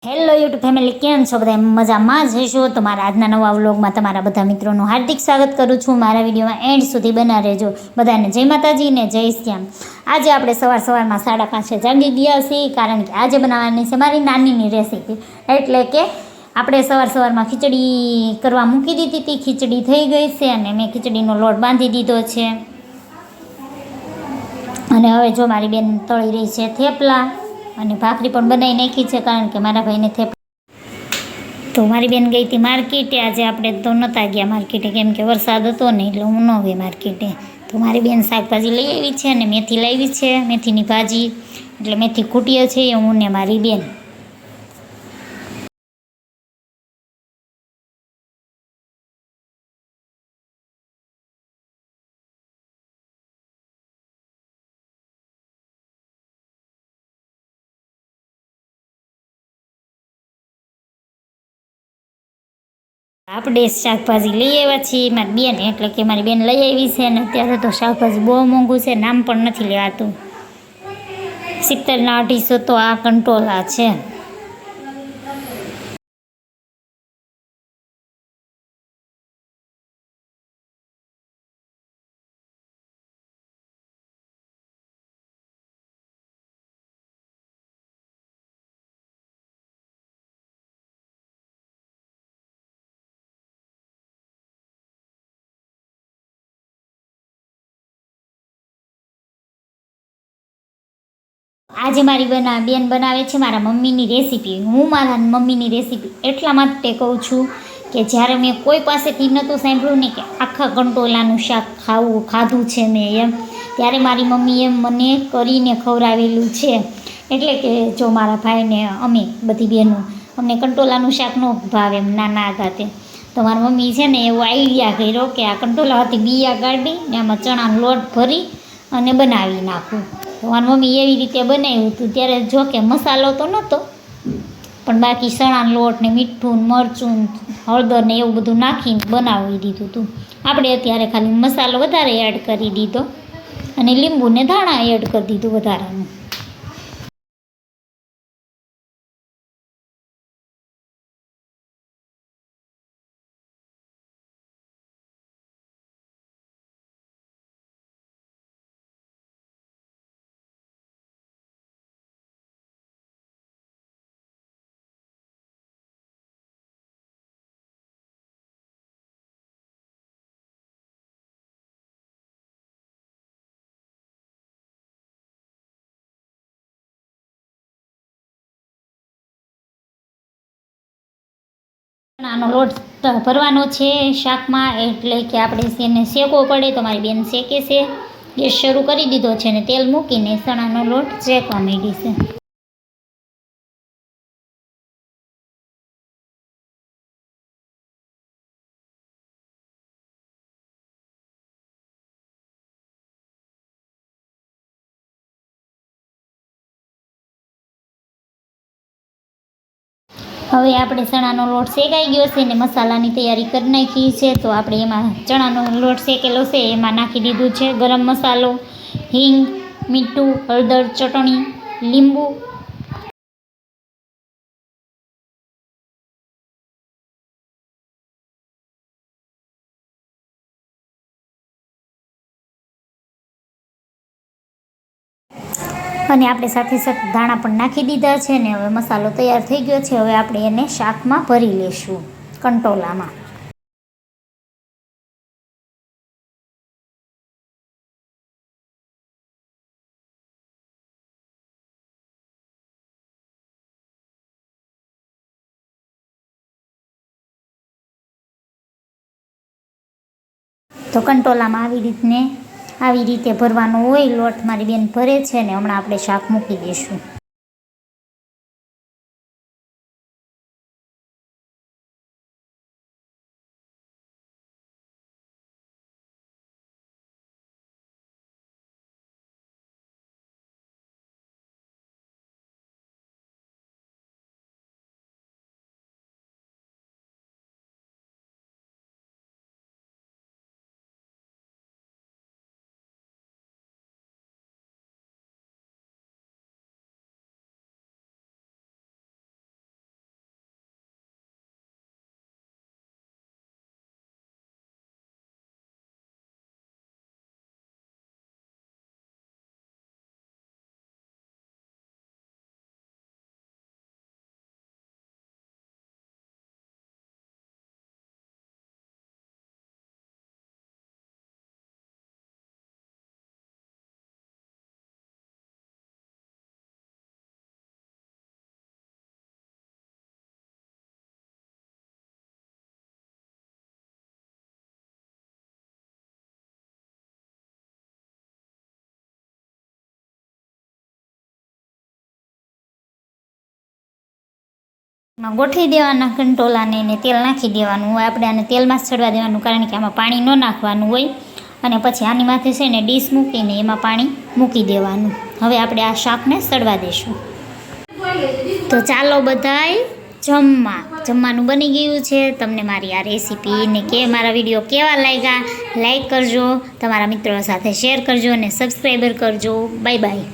Hello YouTube family, કેમ છો બધા? મજામાં જ હશો. તો મારા આજના નવા વ્લોગમાં તમારા બધા મિત્રોનું હાર્દિક સ્વાગત કરું છું. મારા વિડીયોમાં એન્ડ સુધી બના રહેજો. બધાને જય માતાજી ને જય શ્યામ. આજે આપણે સવારમાં 5:30 જાગી ગયા છીએ, કારણ કે આજે બનાવવાની છે મારી નાનીની રેસીપી. એટલે કે આપણે સવારમાં ખીચડી કરવા મૂકી દીધી હતી. ખીચડી થઈ ગઈ છે અને મેં ખીચડીનો લોટ બાંધી દીધો છે. અને હવે જો મારી બેન તળી રહી છે થેપલા, અને ભાખરી પણ બનાવી નાખી છે, કારણ કે મારા ભાઈને તો મારી બેન ગઈ હતી માર્કેટે. આજે આપણે તો નહોતા ગયા માર્કેટે, કેમ કે વરસાદ હતો ને, એટલે હું ન ગઈ માર્કેટે. તો મારી બેન શાકભાજી લઈ આવી છે અને મેથી લાવી છે, મેથીની ભાજી. એટલે મેથી ખૂટીએ છીએ હું ને મારી બેન. આપણે શાકભાજી લઈ આવ્યા છીએ મારી બેન, એટલે કે મારી બેન લઈ આવી છે. અને અત્યારે તો શાકભાજી બહુ મોંઘું છે, નામ પણ નથી લેવાતું. 70ના 250 તો આ કંટોલા છે. આજે મારી બેન બનાવે છે મારા મમ્મીની રેસીપી. હું મારા મમ્મીની રેસીપી એટલા માટે કહું છું કે જ્યારે મેં કોઈ પાસેથી નહોતું સાંભળ્યું ને કે આખા કંટોલાનું શાક ખાધું છે મેં એમ, ત્યારે મારી મમ્મીએ મને કરીને ખવડાવેલું છે. એટલે કે જો મારા ભાઈને, અમે બધી બહેનો, અમને કંટોલાનું શાક ન ભાવે એમ નાના હતા તે. તો મારી મમ્મી છે ને એવો આઈડિયા કર્યો કે આ કંટોલામાંથી બિયા કાઢી ને આમાં ચણાનો લોટ ભરી અને બનાવી નાખું. તો મારી મમ્મી એવી રીતે બનાવ્યું હતું. ત્યારે જો કે મસાલો તો નહોતો, પણ બાકી ચણાનો લોટ ને મીઠું, મરચું, હળદર ને એવું બધું નાખીને બનાવી દીધું હતું. આપણે અત્યારે ખાલી મસાલો વધારે એડ કરી દીધો અને લીંબુ ને ધાણા એડ કરી દીધું વધારાનું. ચણાનો લોટ ભરવાનો છે શાકમાં, એટલે કે આપણે એને શેકવો પડે. તો મારી બેન શેકે છે. ગેસ શરૂ કરી દીધો છે ને તેલ મૂકીને ચણાનો લોટ શેકવા માંડી છે. હવે આપણે ચણાનો લોટ શેકાઈ ગયો છે ને મસાલાની તૈયારી કરી નાખી છે. તો આપણે એમાં ચણાનો લોટ શેકેલો છે એમાં નાખી દીધું છે ગરમ મસાલો, હિંગ, મીઠું, હળદર, ચટણી, લીંબુ. અને આપણે સાથે ધાણા પણ નાખી દીધા છે ને હવે મસાલો તૈયાર થઈ ગયો છે. હવે આપણે એને શાકમાં ભરી લેશું, કંટોલામાં. તો કંટોલામાં આવી રીતે ભરવાનો હોય લોટ. મારી બેન ભરે છે ને હમણાં આપણે શાક મૂકી દઈશું. એમાં ગોઠવી દેવાના કંટોલાને ને તેલ નાખી દેવાનું હોય. આપણે આને તેલમાં જ ચડવા દેવાનું, કારણ કે આમાં પાણી ન નાખવાનું હોય. અને પછી આની માથે છે ને ડીશ મૂકીને એમાં પાણી મૂકી દેવાનું. હવે આપણે આ શાકને સડવા દઈશું. તો ચાલો બધાય જમવાનું બની ગયું છે. તમને મારી આ રેસીપી ને મારા વિડીયો કેવા લાગ્યા લાઈક કરજો, તમારા મિત્રો સાથે શેર કરજો અને સબસ્ક્રાઈબર કરજો. Bye bye.